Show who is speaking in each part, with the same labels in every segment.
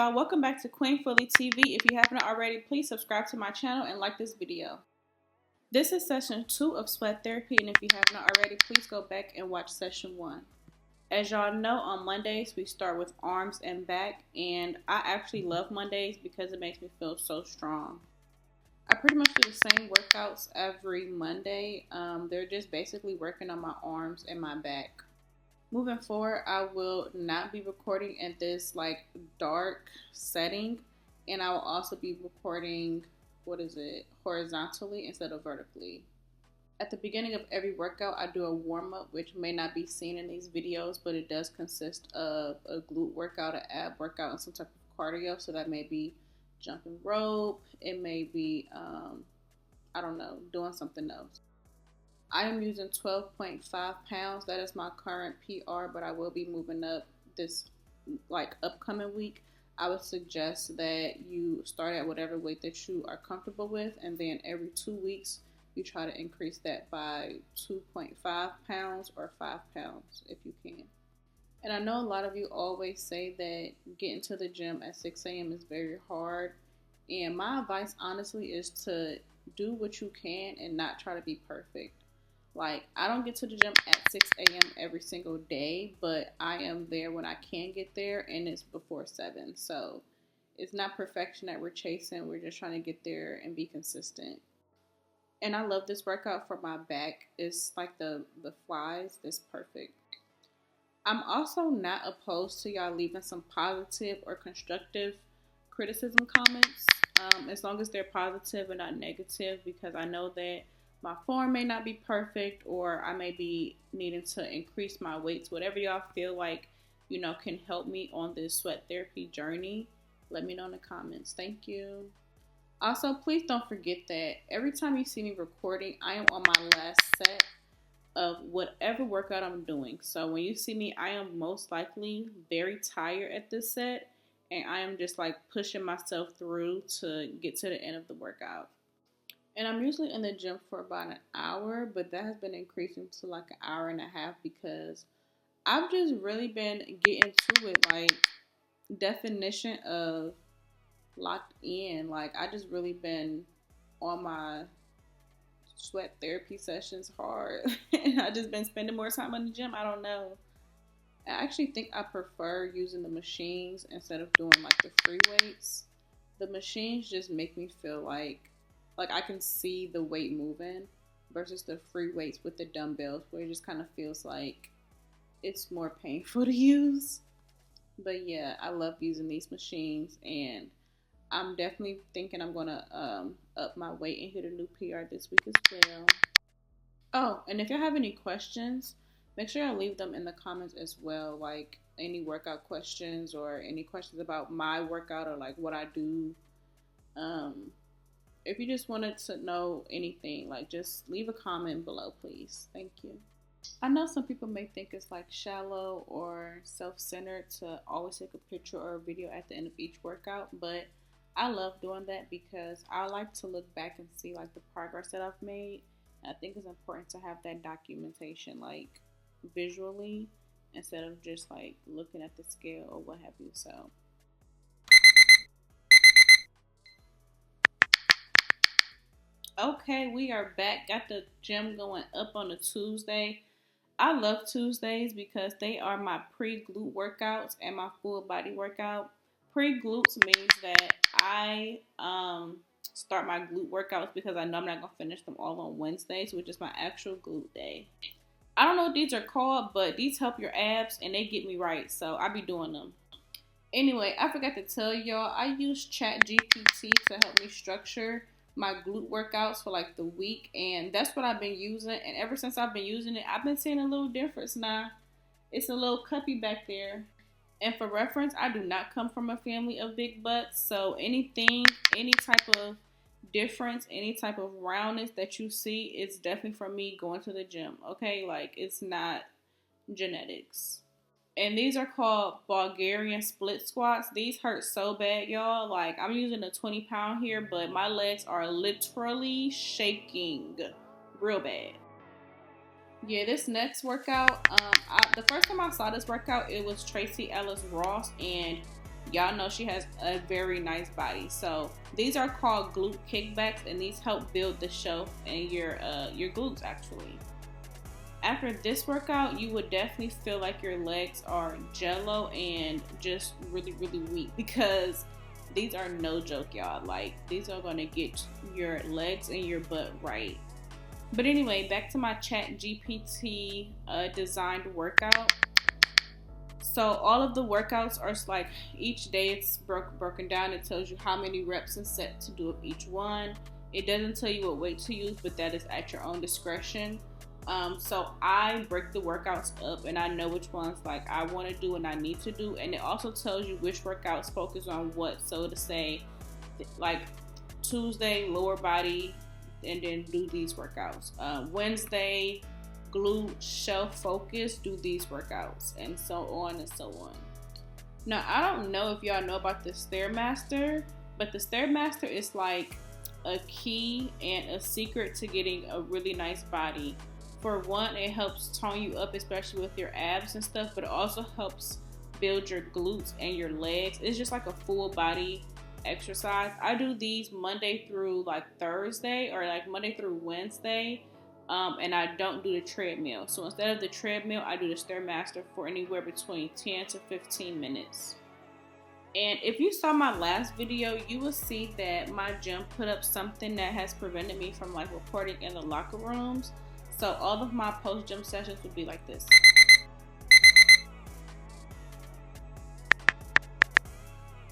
Speaker 1: y'all, welcome back to Queen Fully TV. If you haven't already, please subscribe to my channel and like this video. This is session 2 of sweat therapy, and if you have not already, please go back and watch session 1. As y'all know, on Mondays we start with arms and back, and I actually love Mondays because it makes me feel so strong. I pretty much do the same workouts every Monday. They're just basically working on my arms and my back. Moving forward, I will not be recording at this dark setting, and I will also be recording, horizontally instead of vertically. At the beginning of every workout, I do a warm-up, which may not be seen in these videos, but it does consist of a glute workout, an ab workout, and some type of cardio. So that may be jumping rope, it may be, doing something else. I am using 12.5 pounds. That is my current PR, but I will be moving up this upcoming week. I would suggest that you start at whatever weight that you are comfortable with, and then every 2 weeks you try to increase that by 2.5 pounds or 5 pounds if you can. And I know a lot of you always say that getting to the gym at 6 a.m. is very hard, and my advice honestly is to do what you can and not try to be perfect. I don't get to the gym at 6 a.m. every single day, but I am there when I can get there, and it's before 7. So it's not perfection that we're chasing. We're just trying to get there and be consistent. And I love this workout for my back. It's like the flies. It's perfect. I'm also not opposed to y'all leaving some positive or constructive criticism comments, as long as they're positive and not negative, because I know that my form may not be perfect, or I may be needing to increase my weights. Whatever y'all feel like, can help me on this sweat therapy journey, let me know in the comments. Thank you. Also, please don't forget that every time you see me recording, I am on my last set of whatever workout I'm doing. So when you see me, I am most likely very tired at this set, and I am just pushing myself through to get to the end of the workout. And I'm usually in the gym for about an hour, but that has been increasing to an hour and a half because I've just really been getting to it, definition of locked in. I just really been on my sweat therapy sessions hard, and I just been spending more time in the gym. I don't know. I actually think I prefer using the machines instead of doing the free weights. The machines just make me feel like I can see the weight moving versus the free weights with the dumbbells, where it just kind of feels like it's more painful to use. But yeah, I love using these machines, and I'm definitely thinking I'm gonna up my weight and hit a new PR this week as well. Oh, and if you have any questions, make sure I leave them in the comments as well, any workout questions or any questions about my workout or what I do. If you just wanted to know anything, just leave a comment below, please. Thank you. I know some people may think it's shallow or self-centered to always take a picture or a video at the end of each workout, but I love doing that because I like to look back and see the progress that I've made. And I think it's important to have that documentation visually instead of just looking at the scale or what have you. So okay, we are back. Got the gym going up on a Tuesday. I love Tuesdays because they are my pre-glute workouts and my full body workout. Pre-glutes means that I start my glute workouts because I know I'm not going to finish them all on Wednesdays, which is my actual glute day. I don't know what these are called, but these help your abs and they get me right, so I be doing them. Anyway, I forgot to tell y'all, I use ChatGPT to help me structure my glute workouts for the week, and that's what I've been using. And ever since I've been using it, I've been seeing a little difference now. It's a little cuppy back there. And for reference, I do not come from a family of big butts, so any type of difference, any type of roundness that you see is definitely from me going to the gym. Okay, it's not genetics. And these are called Bulgarian split squats. These hurt so bad, y'all. I'm using a 20-pound here, but my legs are literally shaking real bad. Yeah, this next workout, the first time I saw this workout, it was Tracee Ellis Ross, and Y'all know she has a very nice body. So these are called glute kickbacks, and these help build the shelf and your glutes actually. After this workout, you would definitely feel like your legs are jello and just really, really weak, because these are no joke, y'all. Like, these are going to get your legs and your butt right. But anyway, back to my ChatGPT designed workout. So all of the workouts are like, each day it's broken down. It tells you how many reps and sets to do of each one. It doesn't tell you what weight to use, but that is at your own discretion. So I break the workouts up, and I know which ones like I want to do and I need to do, and it also tells you which workouts focus on what. So to say, like Tuesday lower body, and then do these workouts. Wednesday glute shelf focus, do these workouts, and so on and so on. Now I don't know if y'all know about the Stairmaster, but the Stairmaster is like a key and a secret to getting a really nice body. For one, it helps tone you up, especially with your abs and stuff, but it also helps build your glutes and your legs. It's just like a full body exercise. I do these Monday through like Thursday, or like Monday through Wednesday, and I don't do the treadmill. So instead of the treadmill, I do the Stairmaster for anywhere between 10 to 15 minutes. And if you saw my last video, you will see that my gym put up something that has prevented me from like reporting in the locker rooms. So all of my post-gym sessions would be like this.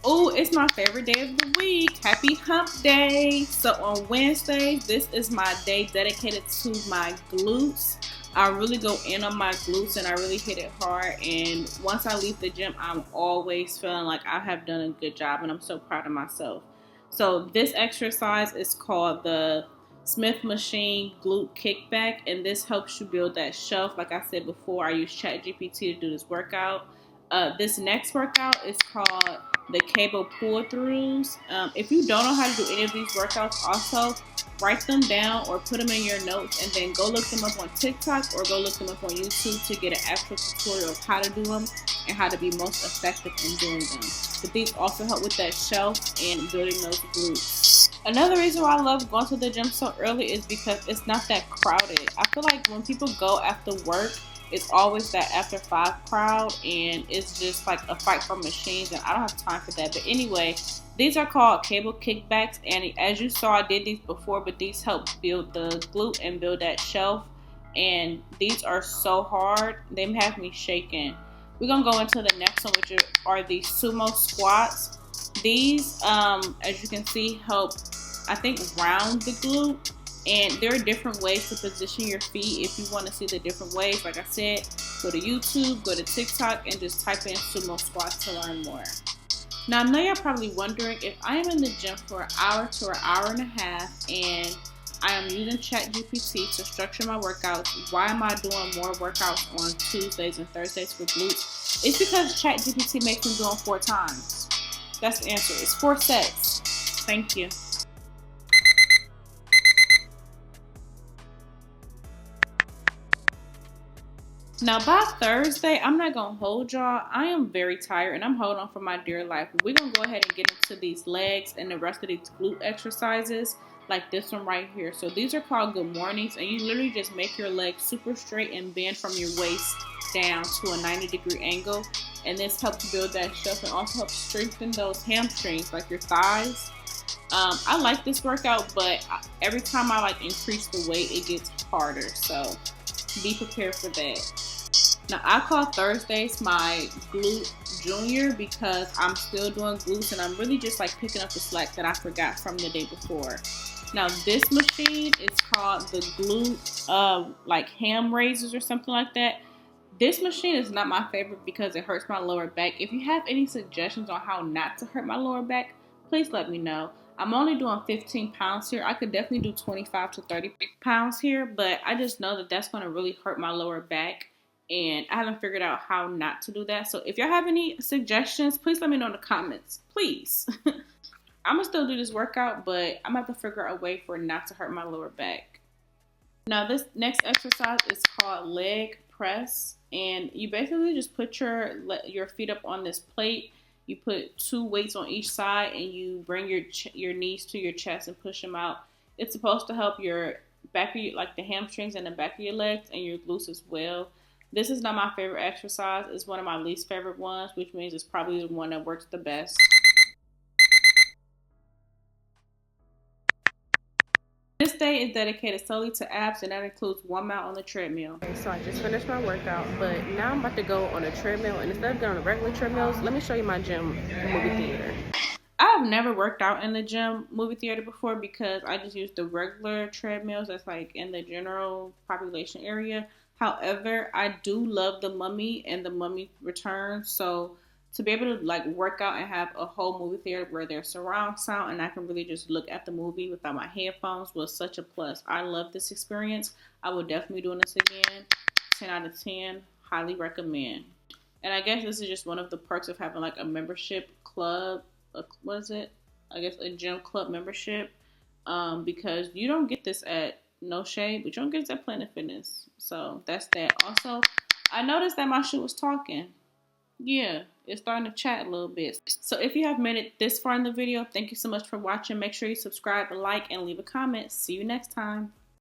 Speaker 1: Oh, it's my favorite day of the week. Happy hump day. So on Wednesdays, this is my day dedicated to my glutes. I really go in on my glutes and I really hit it hard. And once I leave the gym, I'm always feeling like I have done a good job, and I'm so proud of myself. So this exercise is called the Smith Machine Glute Kickback, and this helps you build that shelf. Like I said before, I use ChatGPT to do this workout. This next workout is called the cable pull throughs. If you don't know how to do any of these workouts, also write them down or put them in your notes, and then go look them up on TikTok or go look them up on YouTube to get an actual tutorial of how to do them and how to be most effective in doing them. But these also help with that shelf and building those glutes. Another reason why I love going to the gym so early is because it's not that crowded. I feel like when people go after work, it's always that after 5 crowd, and it's just like a fight for machines, and I don't have time for that. But anyway, these are called cable kickbacks, and as you saw, I did these before, but these help build the glute and build that shelf, and these are so hard, they have me shaking. We're gonna go into the next one, which are the sumo squats. These, as you can see, help, I think, round the glute. And there are different ways to position your feet. If you want to see the different ways, like I said, go to YouTube, go to TikTok, and just type in sumo squats to learn more. Now, I know you're probably wondering, if I am in the gym for an hour to an hour and a half and I am using ChatGPT to structure my workouts, why am I doing more workouts on Tuesdays and Thursdays for glutes? It's because ChatGPT makes me do them 4 times. That's the answer. It's 4 sets. Thank you. Now, by Thursday, I'm not going to hold y'all. I am very tired, and I'm holding on for my dear life. We're going to go ahead and get into these legs and the rest of these glute exercises, like this one right here. So these are called good mornings, and you literally just make your legs super straight and bend from your waist down to a 90-degree angle. And this helps build that shelf and also helps strengthen those hamstrings, like your thighs. I like this workout, but every time I like increase the weight, it gets harder. So be prepared for that. Now, I call Thursdays my glute junior because I'm still doing glutes and I'm really just like picking up the slack that I forgot from the day before. Now, this machine is called the glute like ham raisers or something like that. This machine is not my favorite because it hurts my lower back. If you have any suggestions on how not to hurt my lower back, please let me know. I'm only doing 15 pounds here. I could definitely do 25 to 30 pounds here, but I just know that that's going to really hurt my lower back, and I haven't figured out how not to do that. So if y'all have any suggestions, please let me know in the comments. Please. I'm going to still do this workout, but I'm going to have to figure out a way for it not to hurt my lower back. Now, this next exercise is called leg press, and you basically just put your feet up on this plate. You put 2 weights on each side and you bring your knees to your chest and push them out. It's supposed to help your back of your, like the hamstrings and the back of your legs and your glutes as well. This is not my favorite exercise. It's one of my least favorite ones, which means it's probably the one that works the best. This day is dedicated solely to abs, and that includes 1 mile on the treadmill.
Speaker 2: Okay, so I just finished my workout, but now I'm about to go on a treadmill, and instead of going on the regular treadmills, let me show you my gym movie theater.
Speaker 1: I've never worked out in the gym movie theater before because I just use the regular treadmills that's like in the general population area. However, I do love The Mummy and The Mummy Returns, so to be able to like work out and have a whole movie theater where there's surround sound and I can really just look at the movie without my headphones was such a plus. I love this experience. I would definitely be doing this again. 10 out of 10. Highly recommend. And I guess this is just one of the perks of having like a membership club. What is it? I guess a gym club membership. Because you don't get this at No Shade, but you don't get this at Planet Fitness. So that's that. Also, I noticed that my shoe was talking. Yeah, it's starting to chat a little bit. So if you have made it this far in the video, thank you so much for watching. Make sure you subscribe, like, and leave a comment. See you next time.